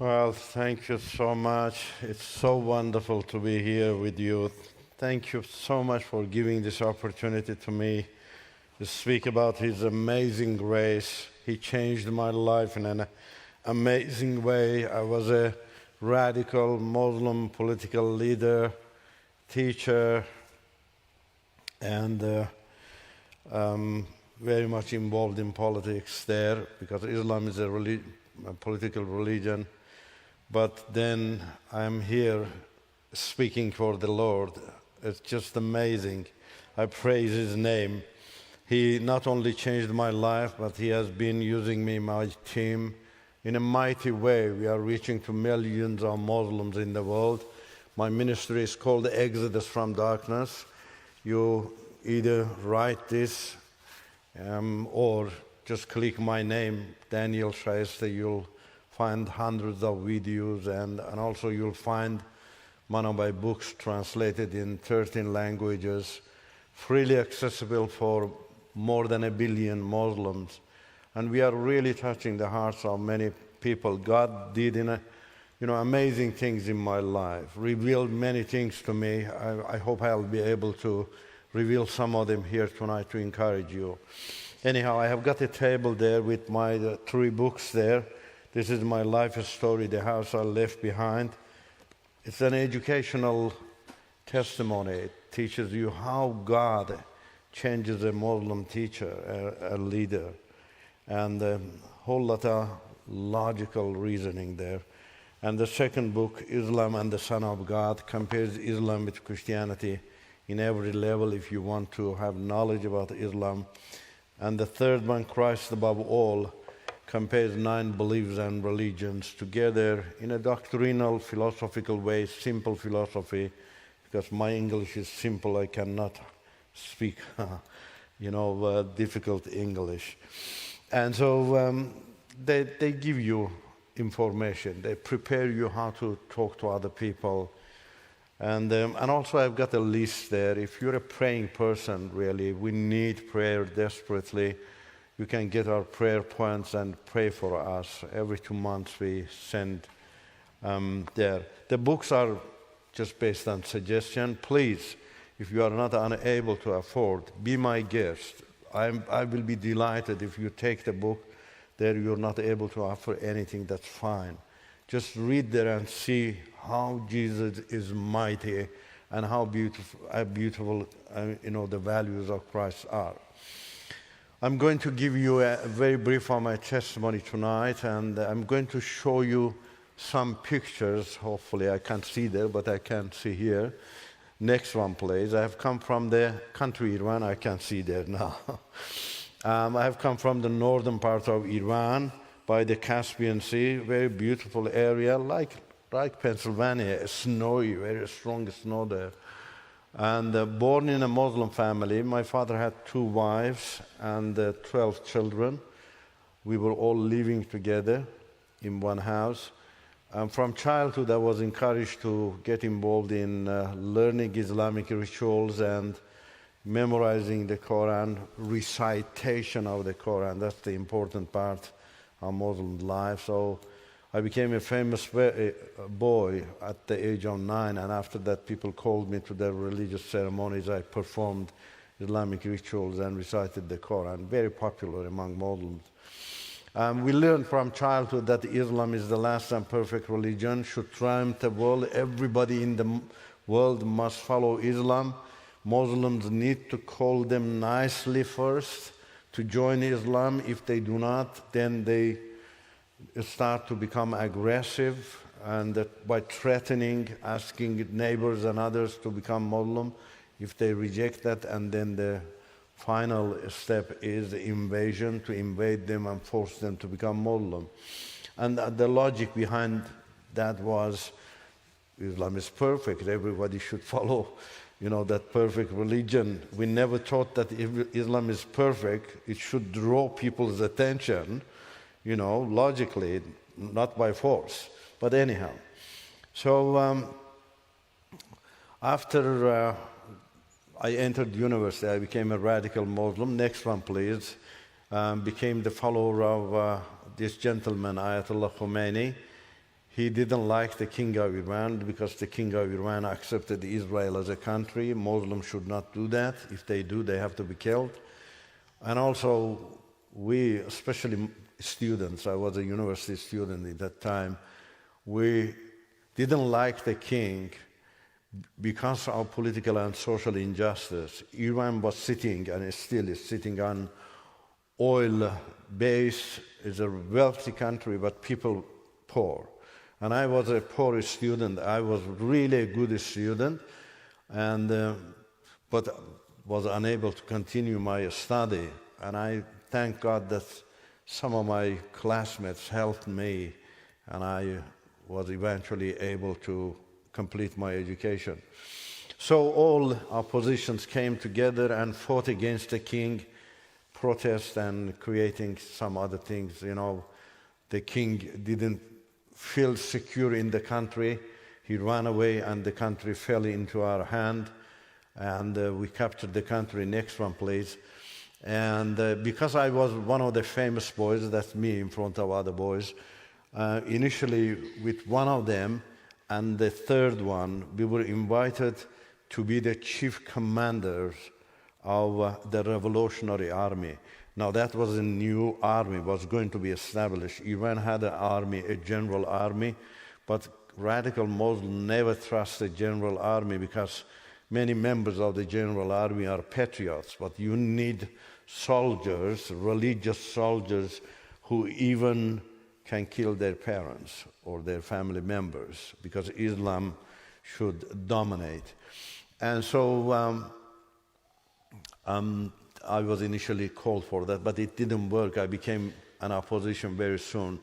Well, thank you so much. It's so wonderful to be here with you. Thank you so much for giving this opportunity to me to speak about His amazing grace. He changed my life in an amazing way. I was a radical Muslim political leader, teacher, and very much involved in politics there because Islam is a political religion. But then I'm here speaking for the Lord. It's just amazing. I praise His name. He not only changed my life, but He has been using me, my team, in a mighty way. We are reaching to millions of Muslims in the world. My ministry is called Exodus from Darkness. You either write this or just click my name, Daniel Shayetesh. You'll find hundreds of videos, and also you'll find one of my books translated in 13 languages, freely accessible for more than 1 billion Muslims. And we are really touching the hearts of many people. God did amazing things in my life, revealed many things to me. I hope I'll be able to reveal some of them here tonight to encourage you. Anyhow, I have got a table there with my 3 books there. This is my life story, the house I left behind. It's an educational testimony. It teaches you how God changes a Muslim teacher, a leader, and a whole lot of logical reasoning there. And the second book, Islam and the Son of God, compares Islam with Christianity in every level if you want to have knowledge about Islam. And the third one, Christ above all, compares 9 beliefs and religions together in a doctrinal, philosophical way, simple philosophy, because my English is simple. I cannot speak, difficult English. And so they give you information. They prepare you how to talk to other people. And also I've got a list there. If you're a praying person, really, we need prayer desperately. You can get our prayer points and pray for us. Every 2 months we send there. The books are just based on suggestion. Please, if you are not unable to afford, be my guest. I will be delighted if you take the book there. You're not able to offer anything, that's fine. Just read there and see how Jesus is mighty and how beautiful the values of Christ are. I'm going to give you a very brief of my testimony tonight, and I'm going to show you some pictures. Hopefully I can't see there, but I can see here. Next one, please. I have come from the country Iran. I can't see there now. I have come from the northern part of Iran by the Caspian Sea, very beautiful area, like Pennsylvania, snowy, very strong snow there. And born in a Muslim family. My father had 2 wives and 12 children. We were all living together in one house. From childhood, I was encouraged to get involved in learning Islamic rituals and memorizing the Quran, recitation of the Quran. That's the important part of Muslim life. So I became a famous boy at the age of 9, and after that people called me to their religious ceremonies. I performed Islamic rituals and recited the Quran, very popular among Muslims. We learned from childhood that Islam is the last and perfect religion, should triumph the world. Everybody in the world must follow Islam. Muslims need to call them nicely first to join Islam. If they do not, then they start to become aggressive, and by threatening, asking neighbors and others to become Muslim. If they reject that, and then the final step is the invasion, to invade them and force them to become Muslim. And the logic behind that was Islam is perfect. Everybody should follow, that perfect religion. We never thought that if Islam is perfect, it should draw people's attention, logically, not by force. But anyhow, so after I entered university, I became a radical Muslim. Next one, please. Became the follower of this gentleman, Ayatollah Khomeini. He didn't like the king of Iran because the king of Iran accepted Israel as a country. Muslims should not do that. If they do, they have to be killed. And also, we, especially students, I was a university student at that time, we didn't like the king because of political and social injustice. Iran was sitting, and it still is sitting, on oil base. It's a wealthy country, but people poor. And I was a poor student. I was really a good student, and but was unable to continue my study. And I thank God that some of my classmates helped me, and I was eventually able to complete my education. So all oppositions came together and fought against the king, protest and creating some other things. The king didn't feel secure in the country. He ran away, and the country fell into our hand, and we captured the country. Next one, please. And because I was one of the famous boys, that's me in front of other boys, initially with one of them and the third one, we were invited to be the chief commanders of the Revolutionary Army. Now that was a new army, was going to be established. Iran had an army, a general army, but radical Muslims never trust the general army because many members of the general army are patriots, but you need soldiers, religious soldiers, who even can kill their parents or their family members because Islam should dominate. And so I was initially called for that, but it didn't work. I became an opposition very soon.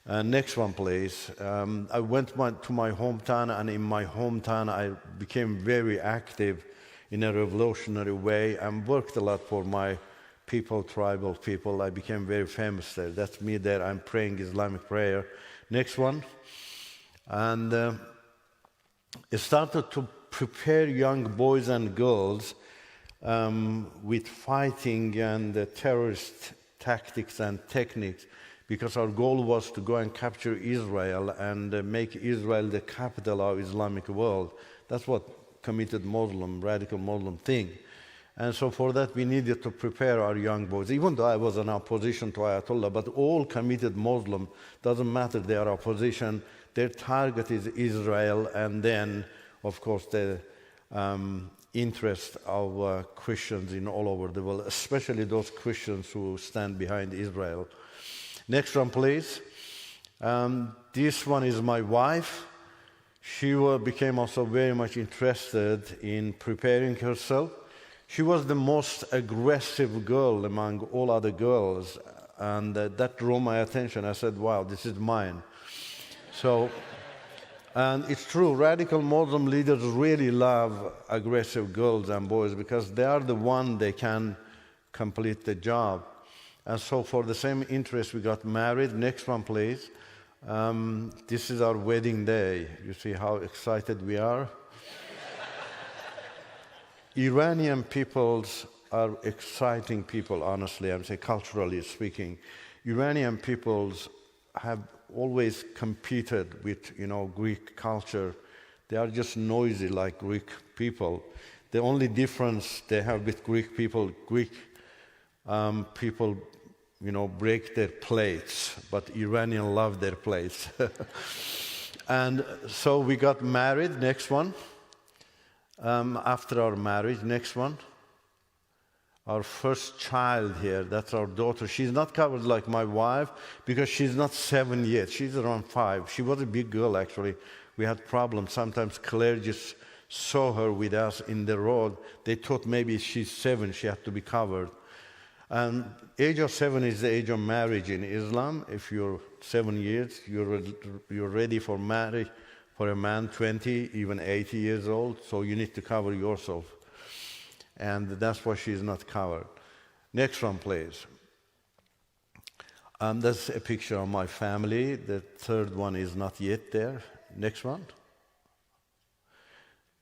Next one, please. I went to my hometown, and in my hometown I became very active in a revolutionary way and worked a lot for my people, tribal people. I became very famous there. That's me there. I'm praying Islamic prayer. Next one. And I started to prepare young boys and girls with fighting and terrorist tactics and techniques, because our goal was to go and capture Israel and make Israel the capital of Islamic world. That's what committed Muslim, radical Muslim thing. And so for that we needed to prepare our young boys, even though I was in opposition to Ayatollah, but all committed Muslim, doesn't matter their opposition, their target is Israel, and then, of course, the interest of Christians in all over the world, especially those Christians who stand behind Israel. Next one, please. This one is my wife. She became also very much interested in preparing herself. She was the most aggressive girl among all other girls, and that drew my attention. I said, wow, this is mine. So, and it's true, radical Muslim leaders really love aggressive girls and boys because they are the one they can complete the job. And so for the same interest, we got married. Next one, please. This is our wedding day. You see how excited we are? Iranian peoples are exciting people, honestly, I'm saying culturally speaking. Iranian peoples have always competed with, Greek culture. They are just noisy like Greek people. The only difference they have with Greek people, people, break their plates, but Iranians love their plates. And so we got married. Next one. After our marriage, next one. Our first child here, that's our daughter. She's not covered like my wife because she's not 7 yet. She's around 5. She was a big girl, actually. We had problems. Sometimes Claire just saw her with us in the road. They thought maybe she's 7, she had to be covered. And age of 7 is the age of marriage in Islam. If you're 7 years, you're ready for marriage. For a man 20, even 80 years old, so you need to cover yourself. And that's why she's not covered. Next one, please. That's a picture of my family. The third one is not yet there. Next one.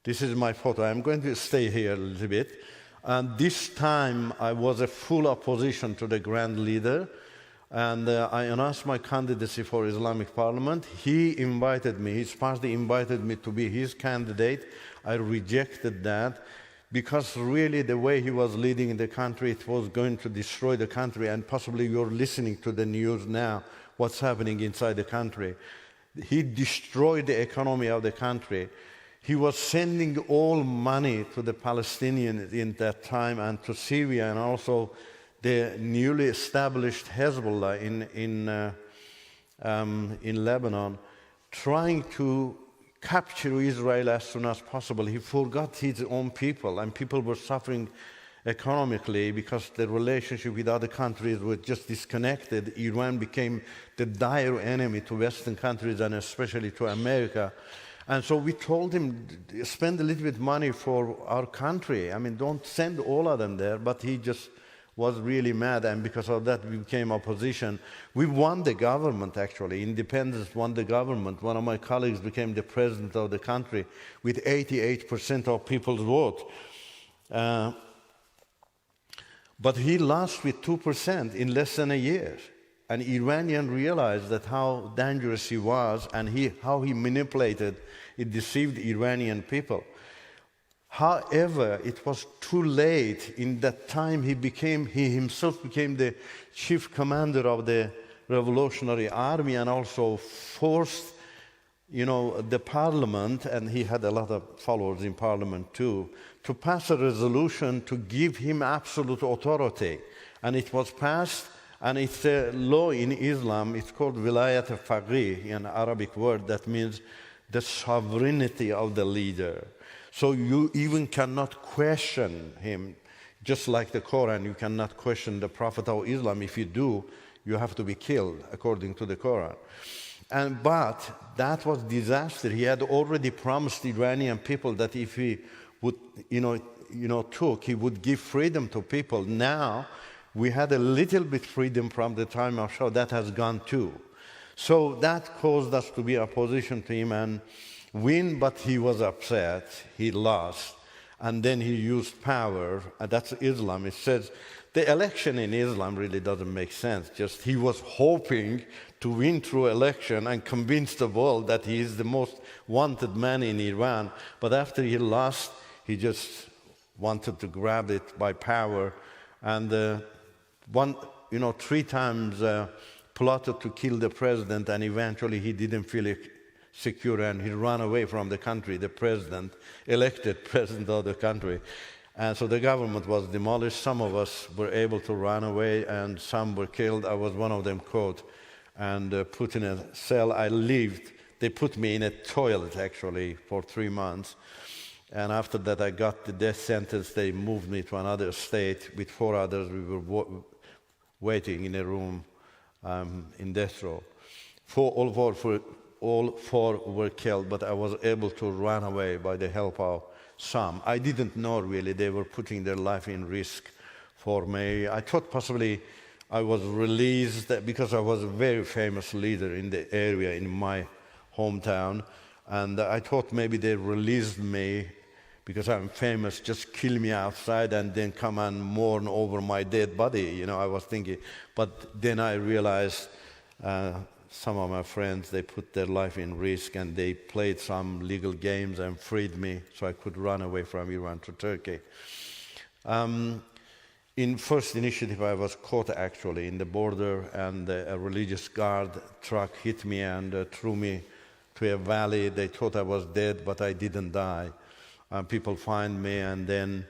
This is my photo. I'm going to stay here a little bit. And this time I was a full opposition to the grand leader. And I announced my candidacy for Islamic Parliament. He invited me, his party invited me to be his candidate. I rejected that because really the way he was leading the country, it was going to destroy the country. And possibly you're listening to the news now, what's happening inside the country. He destroyed the economy of the country. He was sending all money to the Palestinians in that time and to Syria, and also the newly established Hezbollah in Lebanon, trying to capture Israel as soon as possible. He forgot his own people, and people were suffering economically because the relationship with other countries was just disconnected. Iran became the dire enemy to Western countries and especially to America. And so we told him, spend a little bit of money for our country. I mean, don't send all of them there. But he just was really mad, and because of that we became opposition. We won the government, actually. Independents won the government. One of my colleagues became the president of the country with 88% of people's vote. But he lost with 2% in less than a year. And Iranian realized that how dangerous he was and how he manipulated, it deceived Iranian people. However, it was too late. In that time, he himself became the chief commander of the Revolutionary Army and also forced, the parliament, and he had a lot of followers in parliament too, to pass a resolution to give him absolute authority. And it was passed, and it's a law in Islam. It's called Wilayat al-Faqih, an Arabic word that means the sovereignty of the leader. So you even cannot question him, just like the Quran. You cannot question the Prophet of Islam. If you do, you have to be killed, according to the Quran. But that was disaster. He had already promised Iranian people that if he would, he would give freedom to people. Now, we had a little bit freedom from the time of Shah. That has gone too. So that caused us to be opposition to him and win, but he was upset. He lost. And then he used power. And that's Islam. It says the election in Islam really doesn't make sense. Just he was hoping to win through election and convince the world that he is the most wanted man in Iran. But after he lost, he just wanted to grab it by power. And 3 times plotted to kill the president, and eventually he didn't feel secure and he ran away from the country, the president, elected president of the country. And so the government was demolished. Some of us were able to run away and some were killed. I was one of them caught and put in a cell. I lived. They put me in a toilet, actually, for 3 months. And after that, I got the death sentence. They moved me to another state with 4 others. We were waiting in a room in death row. All four were killed, but I was able to run away by the help of some. I didn't know really they were putting their life in risk for me. I thought possibly I was released because I was a very famous leader in the area in my hometown. And I thought maybe they released me because I'm famous, just kill me outside and then come and mourn over my dead body. I was thinking. But then I realized some of my friends, they put their life in risk and they played some legal games and freed me so I could run away from Iran to Turkey. In first initiative, I was caught actually in the border, and a religious guard truck hit me and threw me to a valley. They thought I was dead, but I didn't die. People find me and then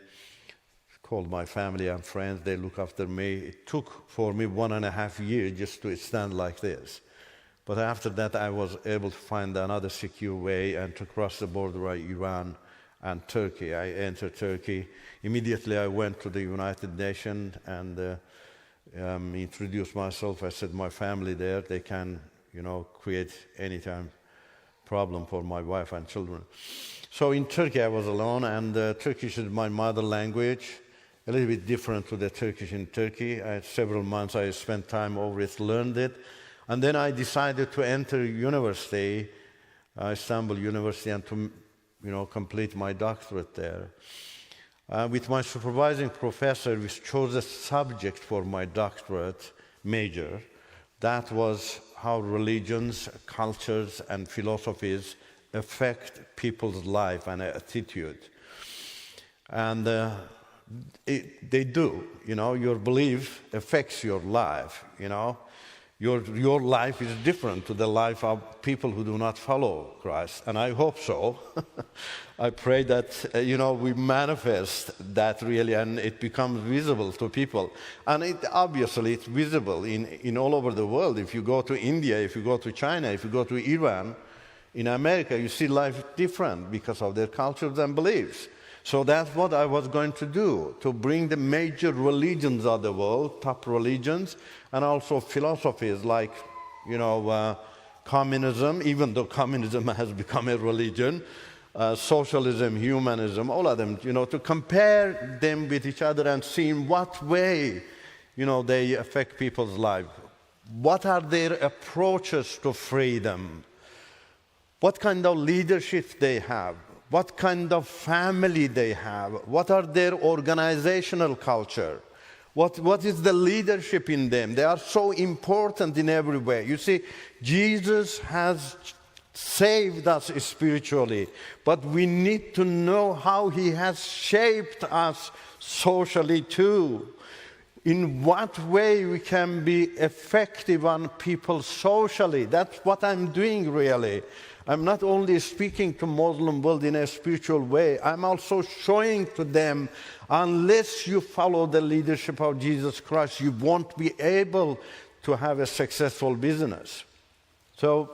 called my family and friends. They look after me. It took for me 1.5 years just to stand like this. But after that, I was able to find another secure way and to cross the border of Iran and Turkey. I entered Turkey. Immediately, I went to the United Nations and introduced myself. I said, my family there, they can, create anytime problem for my wife and children. So in Turkey, I was alone, and Turkish is my mother language, a little bit different to the Turkish in Turkey. Several months I spent time over it, learned it. And then I decided to enter university, Istanbul University, and to, complete my doctorate there. With my supervising professor, we chose a subject for my doctorate major, That was how religions, cultures, and philosophies affect people's life and attitude. And they do, your belief affects your life, Your life is different to the life of people who do not follow Christ, and I hope so. I pray that, we manifest that really, and it becomes visible to people. And obviously it's visible in all over the world. If you go to India, if you go to China, if you go to Iran, in America, you see life different because of their cultures and beliefs. So that's what I was going to do, to bring the major religions of the world, top religions, and also philosophies like, communism, even though communism has become a religion, socialism, humanism, all of them, to compare them with each other and see in what way, they affect people's life. What are their approaches to freedom? What kind of leadership they have? What kind of family they have? What are their organizational culture? What is the leadership in them? They are so important in every way. You see, Jesus has saved us spiritually, but we need to know how he has shaped us socially too. In what way we can be effective on people socially. That's what I'm doing really. I'm not only speaking to Muslim world in a spiritual way, I'm also showing to them, unless you follow the leadership of Jesus Christ, you won't be able to have a successful business. So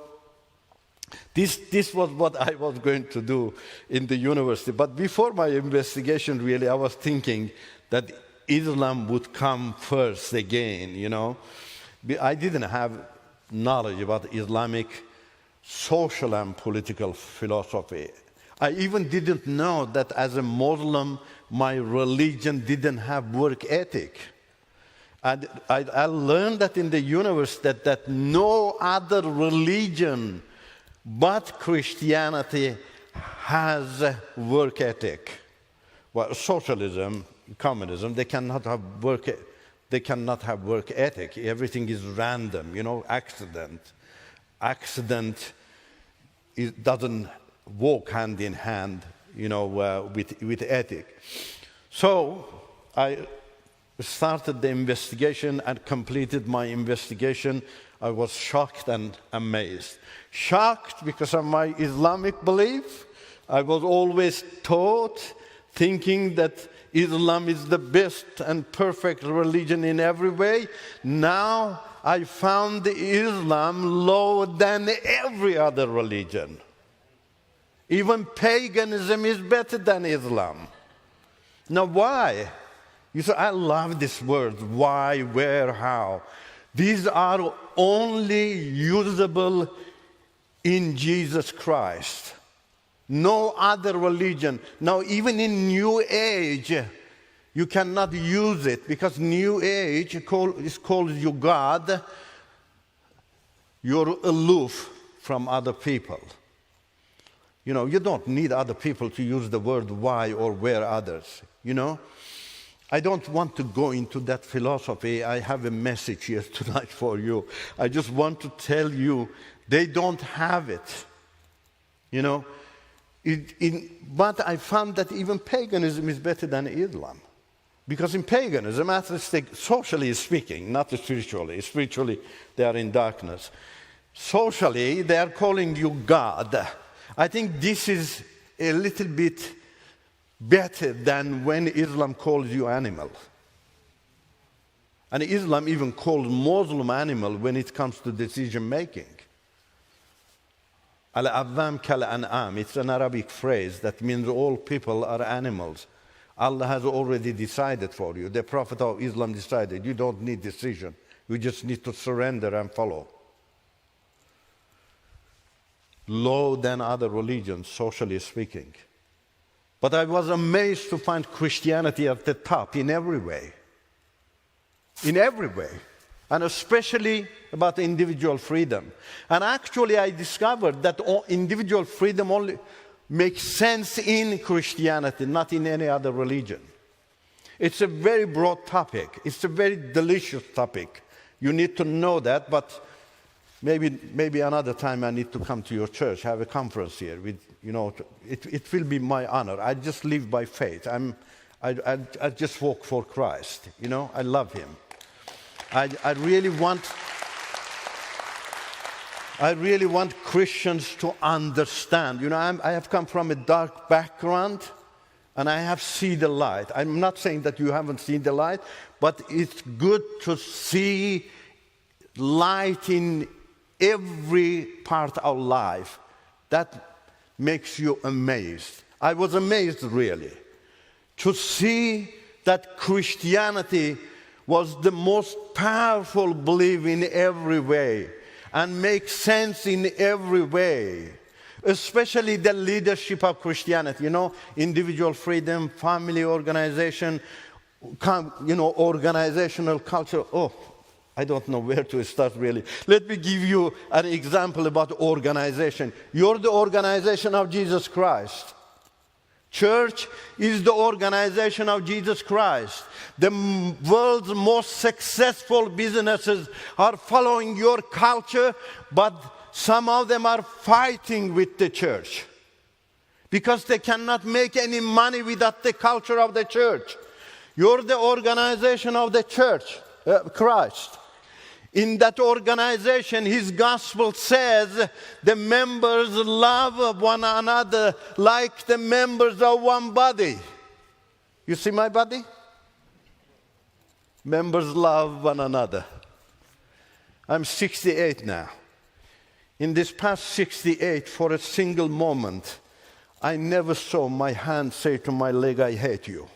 this was what I was going to do in the university. But before my investigation, really, I was thinking that Islam would come first again, I didn't have knowledge about Islamic social and political philosophy. I even didn't know that as a Muslim, my religion didn't have work ethic. And I learned that in the university that no other religion but Christianity has work ethic. Well, socialism, communism, they cannot have work ethic. Everything is random, accident it doesn't walk hand in hand, with ethic. So I started the investigation and completed my investigation. I was shocked and amazed. Shocked because of my Islamic belief. I was always taught, thinking that Islam is the best and perfect religion in every way. Now I found Islam lower than every other religion. Even paganism is better than Islam. Now why? You say, I love this word, why, where, how. These are only usable in Jesus Christ. No other religion. Now even in New Age, you cannot use it because New Age is called you God. You're aloof from other people. You don't need other people to use the word why or where others. I don't want to go into that philosophy. I have a message here tonight for you. I just want to tell you, they don't have it. But I found that even paganism is better than Islam. Because in paganism, socially speaking, not spiritually. Spiritually, they are in darkness. Socially, they are calling you God. I think this is a little bit better than when Islam calls you animal. And Islam even calls Muslim animal when it comes to decision making. Al-Awwam kal-an'am, it's an Arabic phrase that means all people are animals. Allah has already decided for you. The Prophet of Islam decided. You don't need decision. You just need to surrender and follow. Lower than other religions, socially speaking. But I was amazed to find Christianity at the top in every way. In every way. And especially about individual freedom. And actually I discovered that individual freedom only makes sense in Christianity, not in any other religion. It's a very broad topic. It's a very delicious topic. You need to know that, but maybe another time I need to come to your church, have a conference here. It will be my honor. I just live by faith. I just walk for Christ. I love Him. I really want Christians to understand. I have come from a dark background, and I have seen the light. I'm not saying that you haven't seen the light, but it's good to see light in every part of life. That makes you amazed. I was amazed, really, to see that Christianity was the most powerful belief in every way and makes sense in every way, especially the leadership of Christianity. Individual freedom, family organization, organizational culture. Oh, I don't know where to start, really. Let me give you an example about organization. You're the organization of Jesus Christ. Church is the organization of Jesus Christ. The world's most successful businesses are following your culture, but some of them are fighting with the church because they cannot make any money without the culture of the church. You're the organization of the church, Christ. In that organization, His gospel says the members love one another like the members of one body. You see my body? Members love one another. I'm 68 now. In this past 68, for a single moment, I never saw my hand say to my leg, I hate you.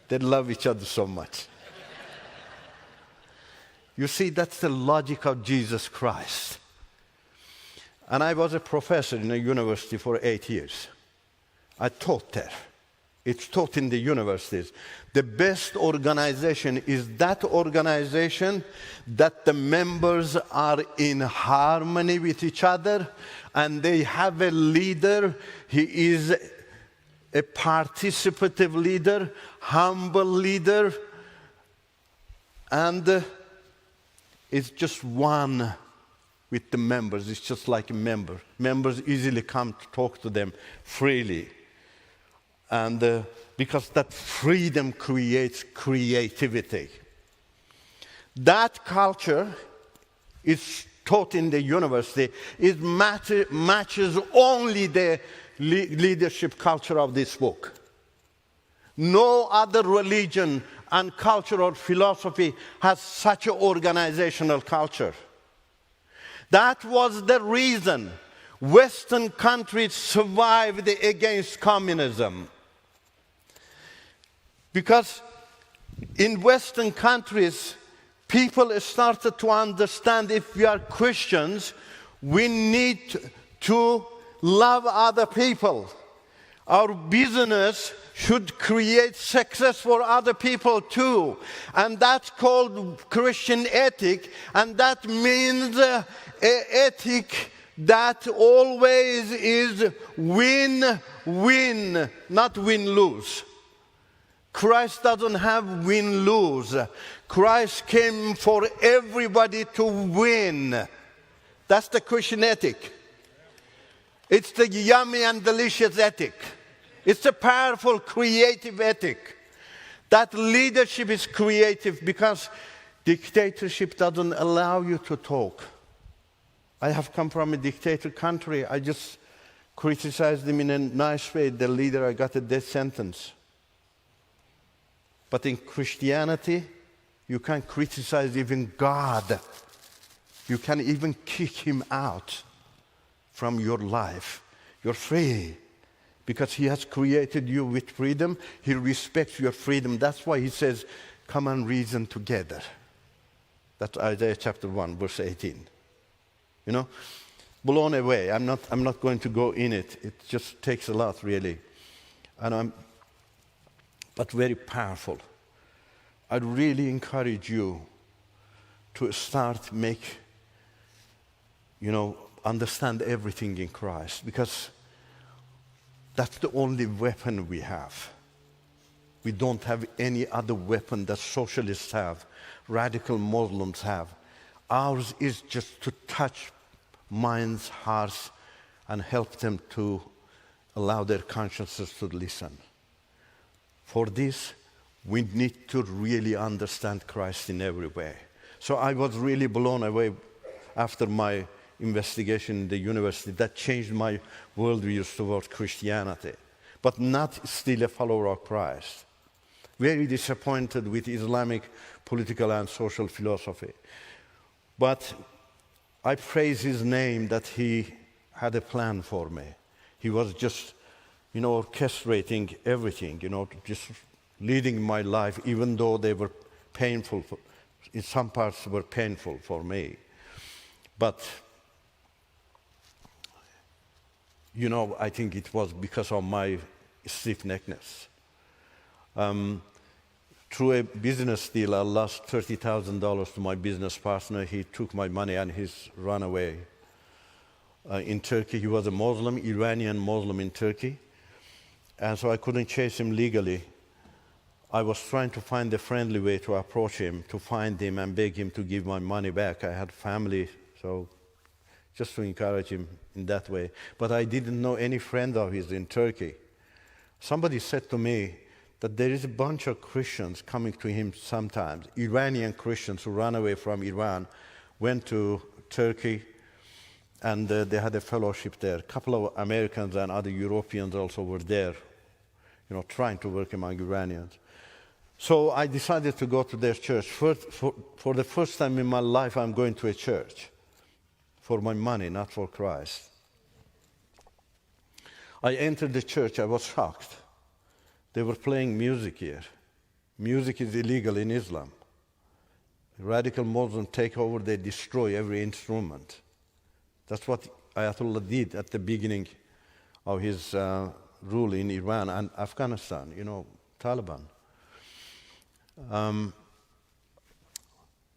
They love each other so much. You see, that's the logic of Jesus Christ. And I was a professor in a university for 8 years. I taught there. It's taught in the universities. The best organization is that organization that the members are in harmony with each other and they have a leader. He is a participative leader, humble leader, and it's just one with the members. It's just like a member. Members easily come to talk to them freely. And because that freedom creates creativity. That culture is taught in the university. It matches only the leadership culture of this book. No other religion and culture or philosophy has such an organizational culture. That was the reason Western countries survived against communism. Because in Western countries, people started to understand if we are Christians, we need to love other people. Our business should create success for other people too. And that's called Christian ethic. And that means an ethic that always is win-win, not win-lose. Christ doesn't have win-lose. Christ came for everybody to win. That's the Christian ethic. It's the yummy and delicious ethic. It's a powerful, creative ethic. That leadership is creative because dictatorship doesn't allow you to talk. I have come from a dictator country. I just criticized them in a nice way. The leader, I got a death sentence. But in Christianity, you can't criticize even God. You can even kick Him out from your life. You're free because He has created you with freedom. He respects your freedom. That's why He says, come and reason together. That's Isaiah chapter 1, verse 18. You know, blown away. I'm not going to go in it. It just takes a lot, really. But very powerful. I really encourage you to start understand everything in Christ, because that's the only weapon we have. We don't have any other weapon that socialists have, radical Muslims have. Ours is just to touch minds, hearts, and help them to allow their consciences to listen. For this, we need to really understand Christ in every way. So I was really blown away after my investigation in the university. That changed my worldview towards Christianity, but not still a follower of Christ. Very disappointed with Islamic political and social philosophy. But I praise his name that he had a plan for me. He was just, orchestrating everything, just leading my life, even though they were painful. In some parts were painful for me. But, I think it was because of my stiff-neckedness. Through a business deal, I lost $30,000 to my business partner. He took my money and he's run away. In Turkey, he was a Muslim, Iranian Muslim in Turkey. And so I couldn't chase him legally. I was trying to find a friendly way to approach him, to find him and beg him to give my money back. I had family, so just to encourage him in that way. But I didn't know any friend of his in Turkey. Somebody said to me that there is a bunch of Christians coming to him sometimes, Iranian Christians who ran away from Iran, went to Turkey, and they had a fellowship there. A couple of Americans and other Europeans also were there, trying to work among Iranians. So I decided to go to their church. For the first time in my life, I'm going to a church for my money, not for Christ. I entered the church. I was shocked. They were playing music here. Music is illegal in Islam. Radical Muslims take over, they destroy every instrument. That's what Ayatollah did at the beginning of his rule in Iran and Afghanistan, Taliban.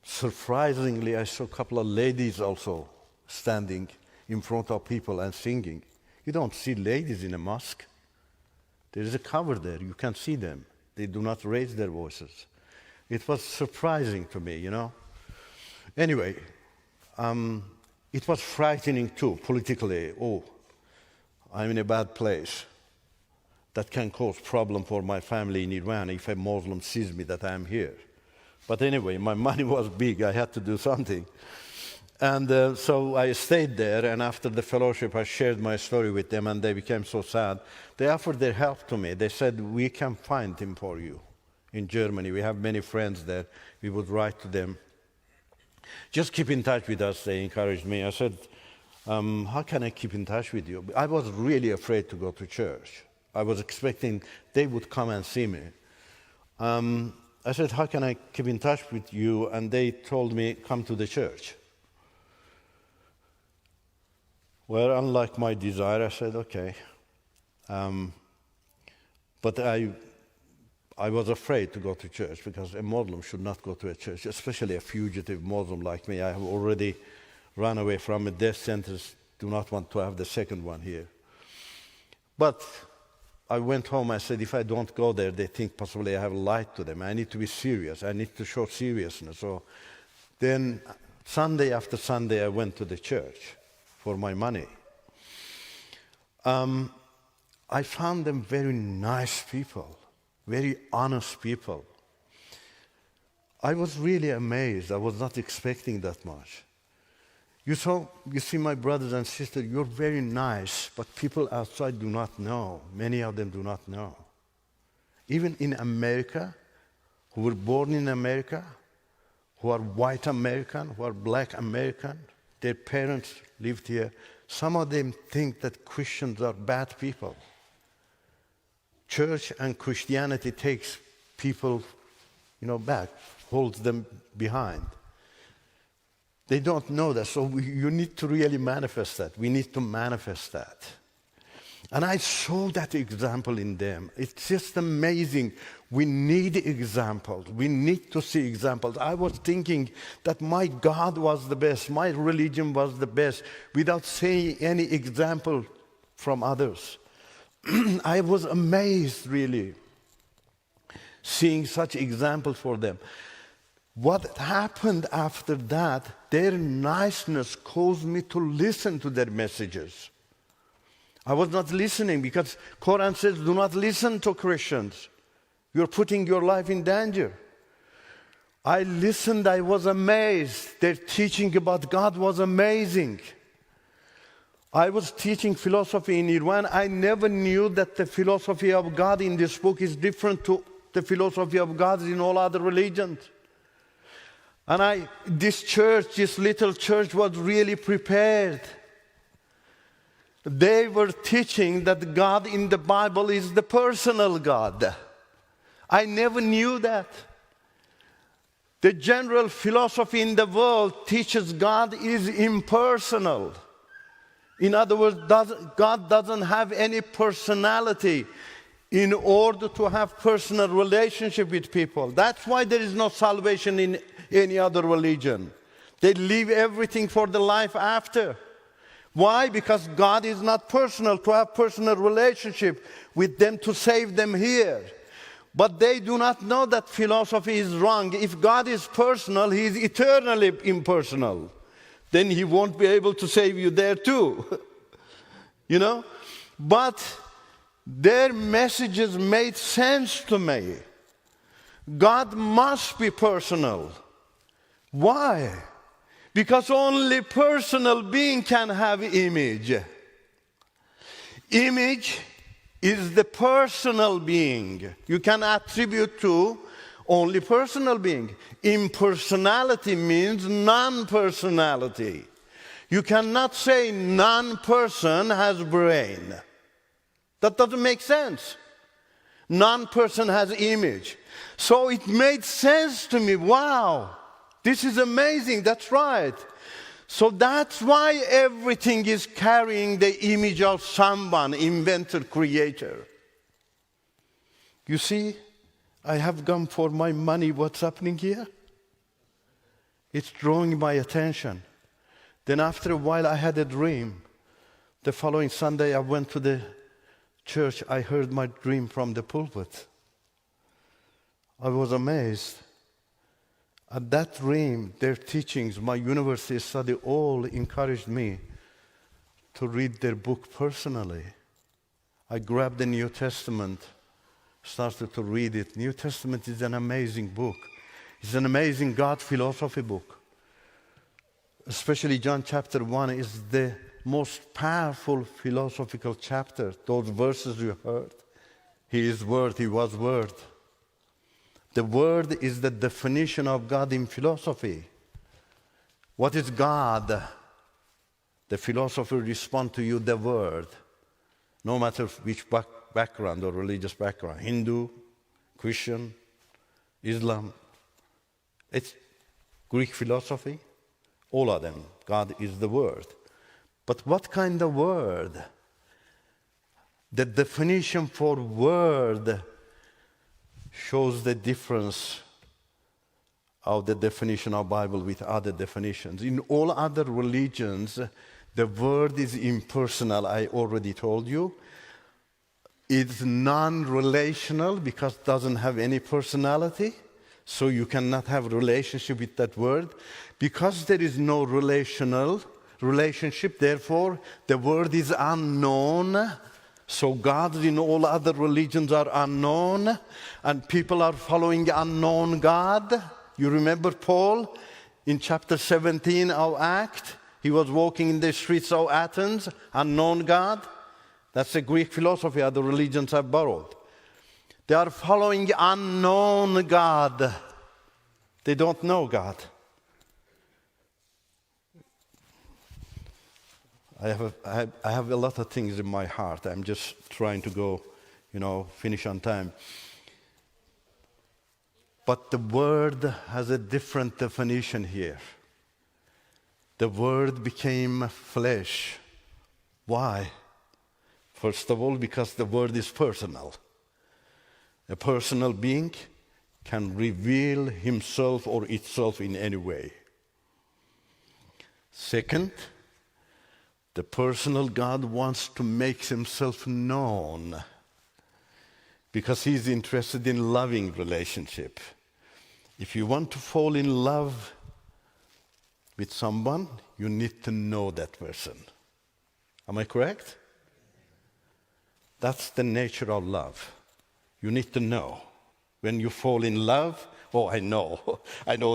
Surprisingly, I saw a couple of ladies also standing in front of people and singing. You don't see ladies in a mosque. There is a cover there. You can see them. They do not raise their voices. It was surprising to me, Anyway, it was frightening too, politically. Oh, I'm in a bad place. That can cause problem for my family in Iran if a Muslim sees me that I'm here. But anyway, my money was big. I had to do something. And so I stayed there, and after the fellowship, I shared my story with them, and they became so sad. They offered their help to me. They said, we can find him for you in Germany. We have many friends there. We would write to them. Just keep in touch with us, they encouraged me. I said, how can I keep in touch with you? I was really afraid to go to church. I was expecting they would come and see me. I said, how can I keep in touch with you? And they told me, come to the church. Well, unlike my desire, I said, okay. But I was afraid to go to church because a Muslim should not go to a church, especially a fugitive Muslim like me. I have already run away from a death sentence, do not want to have the second one here. But I went home, I said, if I don't go there, they think possibly I have lied to them. I need to be serious. I need to show seriousness. So then Sunday after Sunday, I went to the church for my money. I found them very nice people, very honest people. I was really amazed. I was not expecting that much. You see, my brothers and sisters, you're very nice, but people outside do not know. Many of them do not know. Even in America, who were born in America, who are white American, who are black American, their parents lived here. Some of them think that Christians are bad people. Church and Christianity takes people, back, holds them behind. They don't know that, so you need to really manifest that. We need to manifest that. And I saw that example in them. It's just amazing. We need examples. We need to see examples. I was thinking that my God was the best, my religion was the best, without seeing any example from others. I was amazed, really. seeing such examples for them. What happened after that, their niceness caused me to listen to their messages. I was not listening because Quran says, do not listen to Christians. You're putting your life in danger. I listened, I was amazed. Their teaching about God was amazing. I was teaching philosophy in Iran. I never knew that the philosophy of God in this book is different to the philosophy of God in all other religions. And this church, this little church, was really prepared. They were teaching that God in the Bible is the personal God. I never knew that. The general philosophy in the world teaches God is impersonal. In other words, God doesn't have any personality in order to have personal relationship with people. That's why there is no salvation in any other religion. They leave everything for the life after. Why? Because God is not personal, to have personal relationship with them to save them here. But they do not know that philosophy is wrong. If God is personal, He is eternally impersonal. Then He won't be able to save you there too. You know? But their messages made sense to me. God must be personal. Why? Because only personal being can have image. Image is the personal being. You can attribute to only personal being. Impersonality means non-personality. You cannot say non-person has brain. That doesn't make sense. Non-person has image. So it made sense to me. Wow, this is amazing. That's right. So that's why everything is carrying the image of someone, inventor, creator. You see, I have gone for my money. What's happening here? It's drawing my attention. Then after a while, I had a dream. The following Sunday, I went to the church. I heard my dream from the pulpit. I was amazed. At that dream, their teachings, my university study, all encouraged me to read their book personally. I grabbed the New Testament, started to read it. New Testament is an amazing book. It's an amazing God philosophy book. Especially John chapter 1 is the most powerful philosophical chapter. Those verses you heard. He is Word, He was Word. The Word is the definition of God in philosophy. What is God? The philosopher responds to you, the Word. No matter which background or religious background, Hindu, Christian, Islam, it's Greek philosophy, all of them. God is the Word. But what kind of Word? The definition for Word shows the difference of the definition of Bible with other definitions. In all other religions, the word is impersonal, I already told you. It's non-relational because it doesn't have any personality, so you cannot have a relationship with that word. Because there is no relationship, therefore, the word is unknown. So gods in all other religions are unknown, and people are following unknown God. You remember Paul in chapter 17 of Acts? He was walking in the streets of Athens, unknown God. That's the Greek philosophy other religions have borrowed. They are following unknown God. They don't know God. I have a lot of things in my heart. I'm just trying to go, finish on time. But the word has a different definition here. The word became flesh. Why? First of all, because the word is personal. A personal being can reveal himself or itself in any way. Second, the personal God wants to make himself known. because he's interested in loving relationship. If you want to fall in love with someone, you need to know that person. Am I correct? That's the nature of love. You need to know. When you fall in love, oh, I know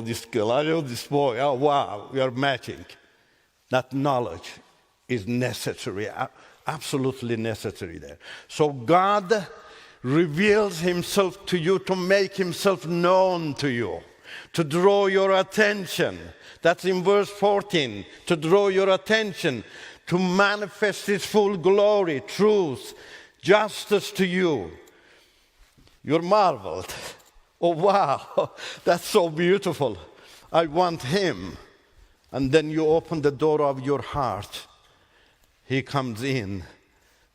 this girl, I know this boy, oh, wow, we are matching. That knowledge is necessary, absolutely necessary there. So God reveals himself to you to make himself known to you, to draw your attention. That's in verse 14, to draw your attention, to manifest his full glory, truth, justice to you. You're marveled. Oh, wow, that's so beautiful. I want him. And then you open the door of your heart. He comes in.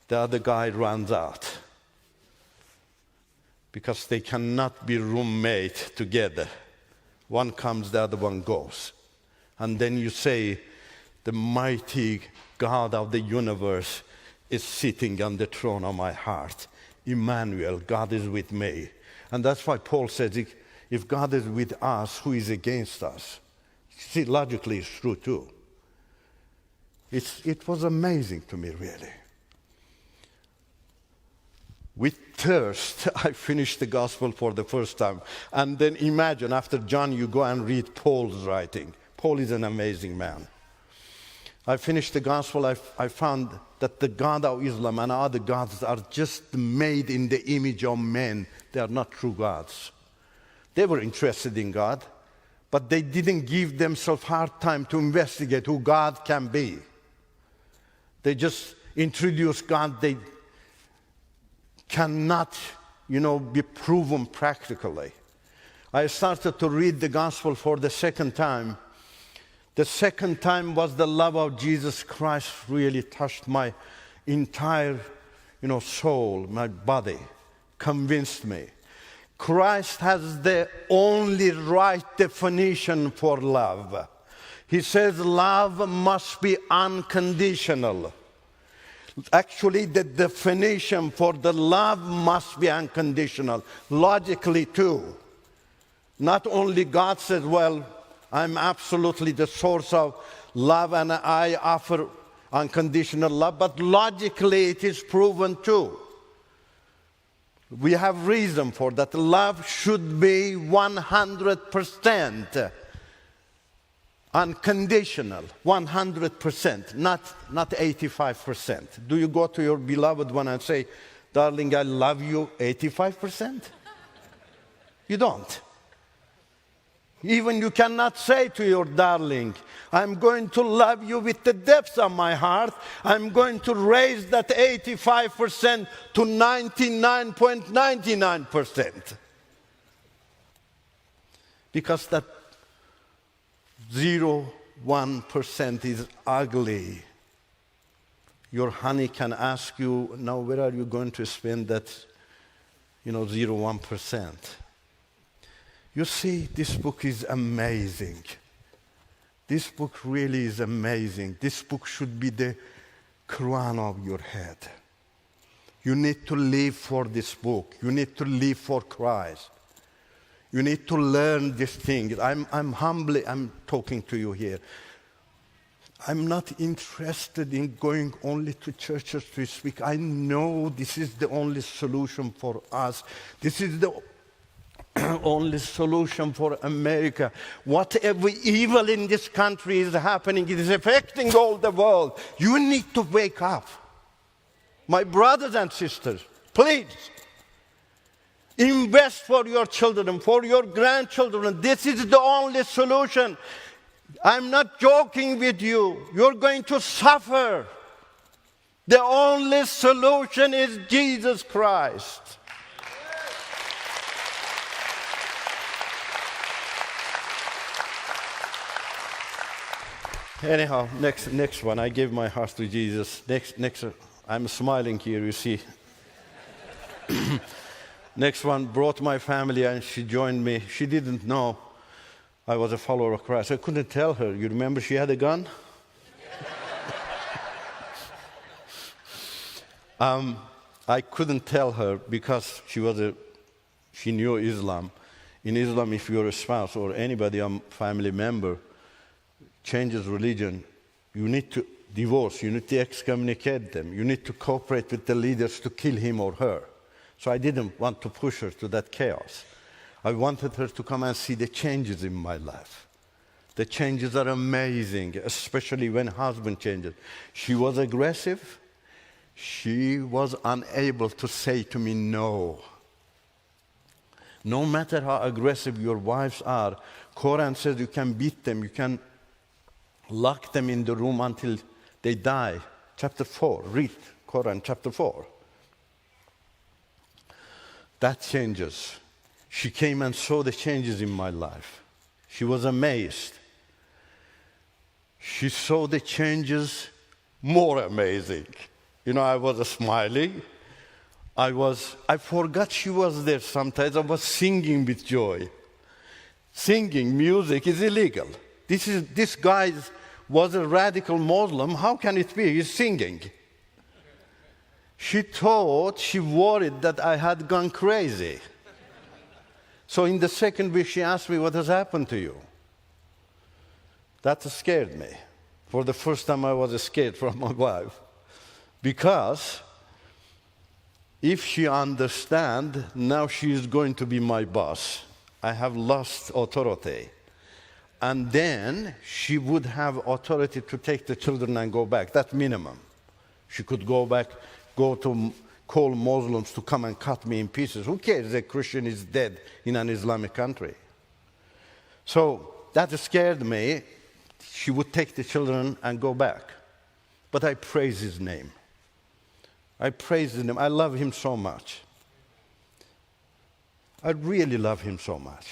The other guy runs out. Because they cannot be roommate together. One comes, the other one goes. And then you say, the mighty God of the universe is sitting on the throne of my heart. Emmanuel, God is with me. And that's why Paul says, if God is with us, who is against us? See, logically it's true too. It was amazing to me, really. With thirst, I finished the gospel for the first time. And then imagine, after John, you go and read Paul's writing. Paul is an amazing man. I finished the gospel, I found that the God of Islam and other gods are just made in the image of men. They are not true gods. They were interested in God, but they didn't give themselves hard time to investigate who God can be. They just introduced God. They cannot, be proven practically. I started to read the gospel for the second time. The second time was the love of Jesus Christ really touched my entire, soul, my body, convinced me. Christ has the only right definition for love. He says love must be unconditional. Actually, the definition for the love must be unconditional, logically too. Not only God says, well, I'm absolutely the source of love and I offer unconditional love, but logically it is proven too. We have reason for that. Love should be 100% unconditional, 100%, not 85%. Do you go to your beloved one and say, darling, I love you 85%? You don't. Even you cannot say to your darling, I'm going to love you with the depths of my heart. I'm going to raise that 85% to 99.99%. Because that 0.1% is ugly. Your honey can ask you, now where are you going to spend that, 0.1%? You see, this book is amazing. This book really is amazing. This book should be the crown of your head. You need to live for this book. You need to live for Christ. You need to learn these things. I'm talking to you here. I'm not interested in going only to churches to speak. I know this is the only solution for us. This is the only solution for America. Whatever evil in this country is happening, it is affecting all the world. You need to wake up. My brothers and sisters, please, invest for your children, for your grandchildren. This is the only solution. I'm not joking with you. You're going to suffer. The only solution is Jesus Christ. Anyhow, next one. I gave my heart to Jesus. Next. I'm smiling here, you see. Next one, brought my family and she joined me. She didn't know I was a follower of Christ. I couldn't tell her. You remember she had a gun? I couldn't tell her because she knew Islam. In Islam, if your spouse or anybody, a family member, changes religion, you need to divorce, you need to excommunicate them, you need to cooperate with the leaders to kill him or her. So I didn't want to push her to that chaos. I wanted her to come and see the changes in my life. The changes are amazing, especially when husband changes. She was aggressive. She was unable to say to me no. No matter how aggressive your wives are, Quran says you can beat them, you can lock them in the room until they die. Chapter 4, read Quran chapter 4. That changes. She came and saw the changes in my life. She was amazed. She saw the changes more amazing. You know, I was smiling. I forgot she was there sometimes. I was singing with joy. Singing music is illegal. This guy was a radical Muslim. How can it be? He's singing. She worried that I had gone crazy. So in the second week, she asked me, what has happened to you? That scared me. For the first time, I was scared from my wife. Because if she understands, now she is going to be my boss. I have lost authority. And then she would have authority to take the children and go back. That's minimum. She could go back, go to call Muslims to come and cut me in pieces. Who cares? A Christian is dead in an Islamic country. So that scared me. She would take the children and go back. But I praise his name. I praise his name. I love him so much. I really love him so much.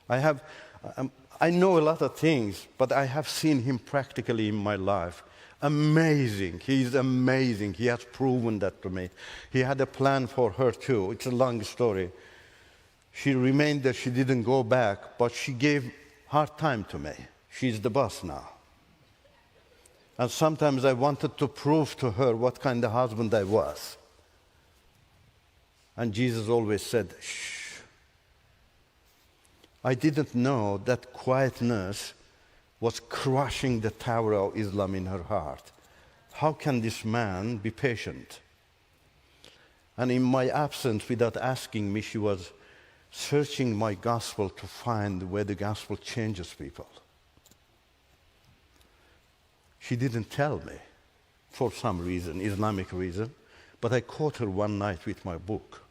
I know a lot of things, but I have seen him practically in my life. Amazing. He's amazing. He has proven that to me. He had a plan for her too. It's a long story. She remained there. She didn't go back, but she gave hard time to me. She's the boss now. And sometimes I wanted to prove to her what kind of husband I was. And Jesus always said, shh. I didn't know that quietness was crushing the tower of Islam in her heart. How can this man be patient? And in my absence, without asking me, she was searching my gospel to find where the gospel changes people. She didn't tell me, for some reason, Islamic reason, but I caught her one night with my book.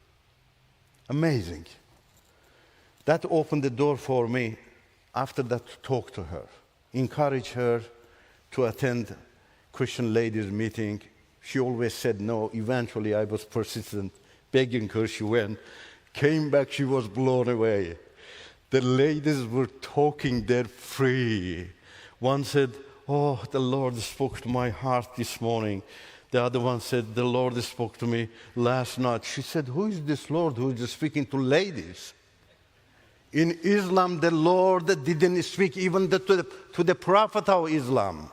Amazing. That opened the door for me after that to talk to her, encourage her to attend Christian ladies' meeting. She always said no. Eventually, I was persistent, begging her. She went, came back, she was blown away. The ladies were talking there free. One said, oh, the Lord spoke to my heart this morning. The other one said, the Lord spoke to me last night. She said, who is this Lord who is speaking to ladies? In Islam, the Lord didn't speak even to the prophet of Islam.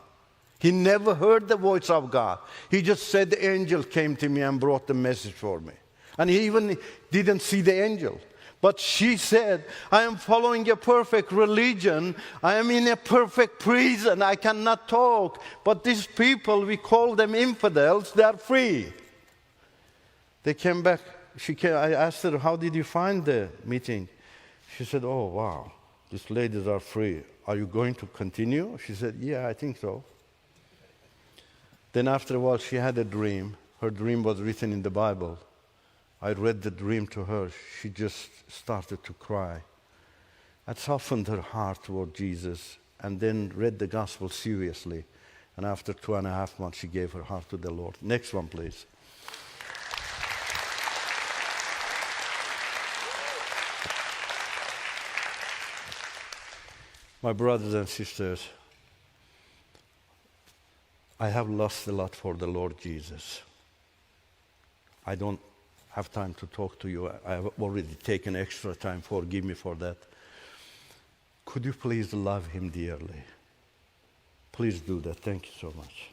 He never heard the voice of God. He just said the angel came to me and brought the message for me. And he even didn't see the angel. But she said, I am following a perfect religion. I am in a perfect prison. I cannot talk. But these people, we call them infidels, they are free. They came back. I asked her, how did you find the meeting? She said, oh, wow, these ladies are free. Are you going to continue? She said, yeah, I think so. Then after a while, she had a dream. Her dream was written in the Bible. I read the dream to her. She just started to cry. I softened her heart toward Jesus and then read the gospel seriously. And after 2.5 months, she gave her heart to the Lord. Next one, please. My brothers and sisters, I have lost a lot for the Lord Jesus. I don't have time to talk to you. I have already taken extra time. Forgive me for that. Could you please love him dearly? Please do that. Thank you so much.